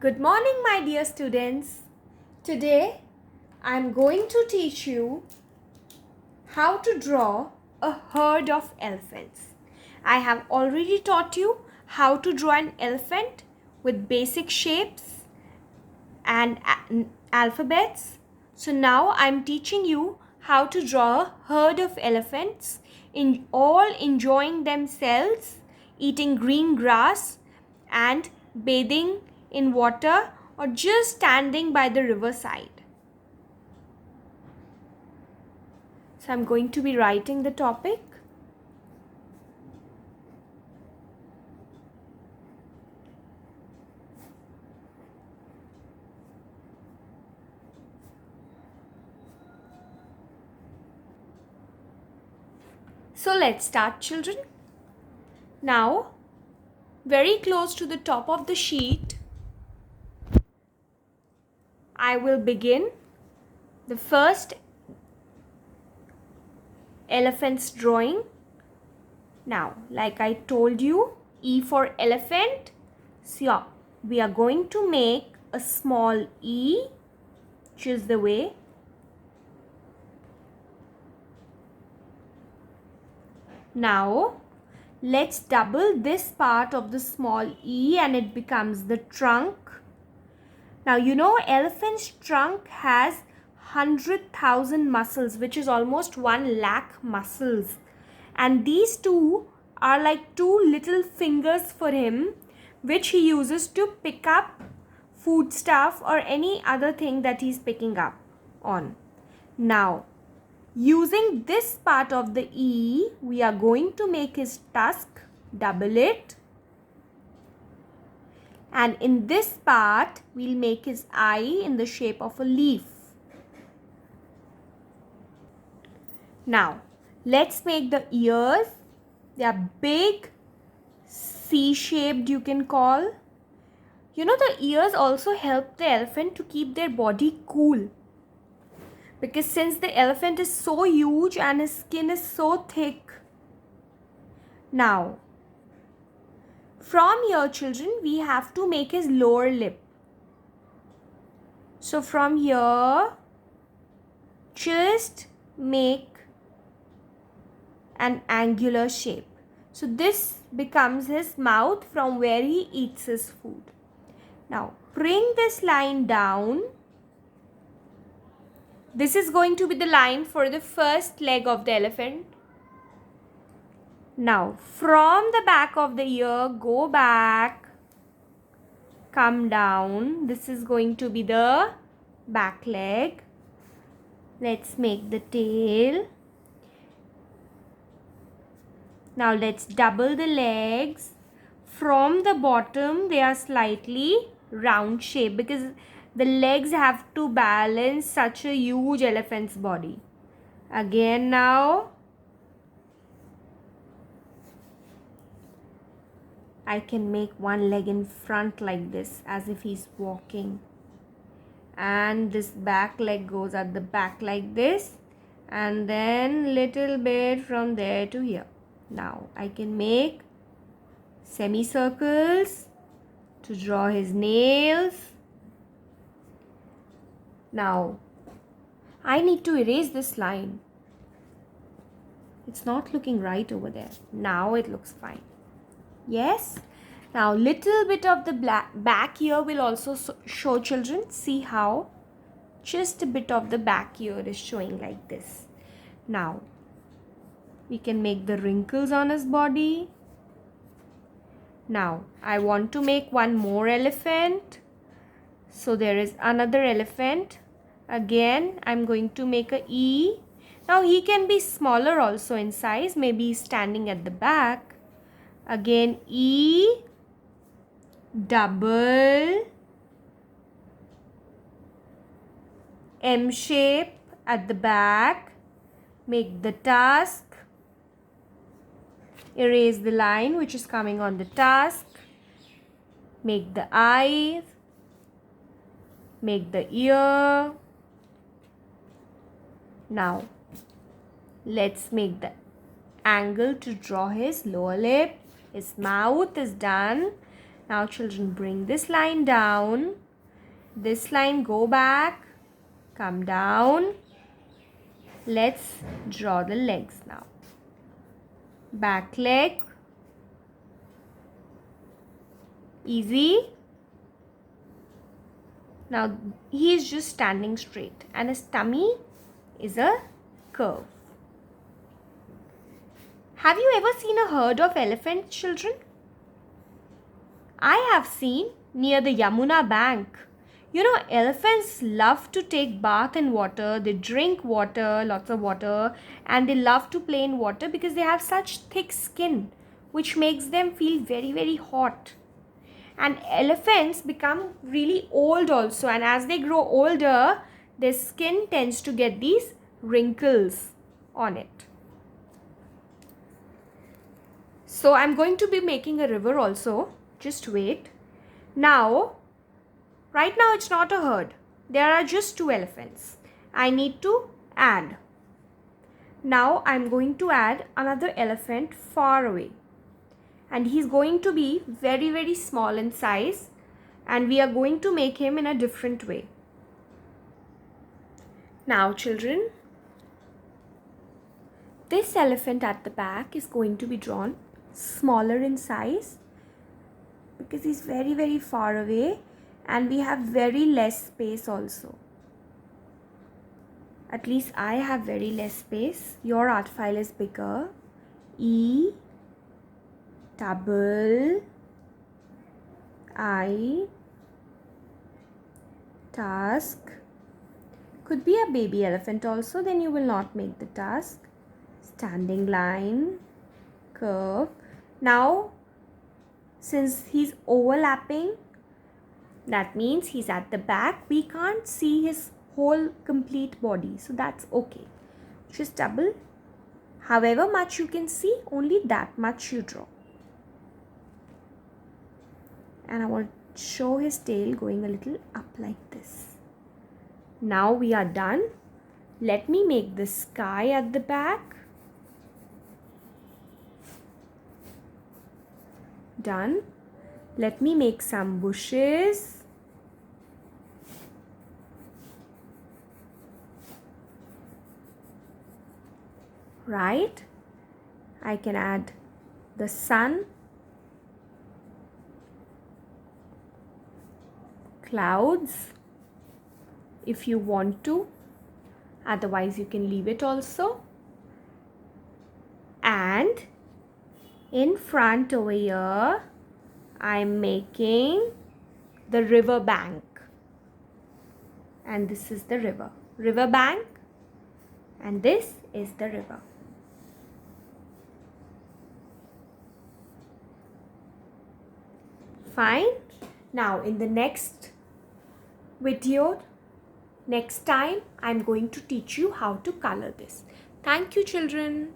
Good morning, my dear students. Today, I am going to teach you how to draw a herd of elephants. I have already taught you how to draw an elephant with basic shapes and alphabets. So now I am teaching you how to draw a herd of elephants all enjoying themselves, eating green grass and bathing in water or just standing by the riverside. So I'm going to be writing the topic. So let's start, children. Now, very close to the top of the sheet, I will begin the first elephant's drawing. Now, like I told you, E for elephant. So, we are going to make a small E, which is the way. Now, let's double this part of the small E and it becomes the trunk. Now, you know, elephant's trunk has 100,000 muscles, which is almost 1 lakh muscles. And these two are like two little fingers for him, which he uses to pick up food stuff or any other thing that he's picking up on. Now, using this part of the E, we are going to make his tusk, double it. And in this part, we'll make his eye in the shape of a leaf. Now, let's make the ears. They are big, C-shaped you can call. You know, the ears also help the elephant to keep their body cool. Because since the elephant is so huge and his skin is so thick. Now, from here, children, we have to make his lower lip. So from here, just make an angular shape. So this becomes his mouth from where he eats his food. Now, bring this line down. This is going to be the line for the first leg of the elephant. Now, from the back of the ear, go back, come down. This is going to be the back leg. Let's make the tail. Now, let's double the legs. From the bottom, they are slightly round shape because the legs have to balance such a huge elephant's body. Again now, I can make one leg in front like this as if he's walking. And this back leg goes at the back like this. And then little bit from there to here. Now I can make semicircles to draw his nails. Now, I need to erase this line. It's not looking right over there. Now it looks fine. Yes. Now, little bit of the back ear will also show, children. See how? Just a bit of the back ear is showing like this. Now, we can make the wrinkles on his body. Now, I want to make one more elephant. So, there is another elephant. Again, I'm going to make a E. Now, he can be smaller also in size. Maybe he's standing at the back. Again, E, double, M shape at the back. Make the tusk. Erase the line which is coming on the tusk. Make the eyes. Make the ear. Now, let's make the angle to draw his lower lip. His mouth is done. Now children, bring this line down. This line go back, come down. Let's draw the legs now. Back leg. Easy. Now he is just standing straight and his tummy is a curve. Have you ever seen a herd of elephant, children? I have seen near the Yamuna bank. You know, elephants love to take bath in water. They drink water, lots of water, and they love to play in water because they have such thick skin, which makes them feel very, very hot. And elephants become really old also, and as they grow older, their skin tends to get these wrinkles on it. So I'm going to be making a river also. Just wait. Now, right now it's not a herd. There are just 2 elephants. I need to add. Now I'm going to add another elephant far away. And he's going to be very, very small in size. And we are going to make him in a different way. Now children, this elephant at the back is going to be drawn smaller in size because he's very, very far away and we have very less space also. At least I have very less space. Your art file is bigger. E double I task. Could be a baby elephant also, then you will not make the task. Standing line, curve. Now, since he's overlapping, that means he's at the back. We can't see his whole complete body. So that's okay. Just double. However much you can see, only that much you draw. And I want to show his tail going a little up like this. Now we are done. Let me make the sky at the back. Done. Let me make some bushes. Right? I can add the sun, clouds if you want to, otherwise you can leave it also. And in front over here, I'm making the river bank. And this is the river. Riverbank. And this is the river. Fine. Now in the next video, next time, I'm going to teach you how to color this. Thank you, children.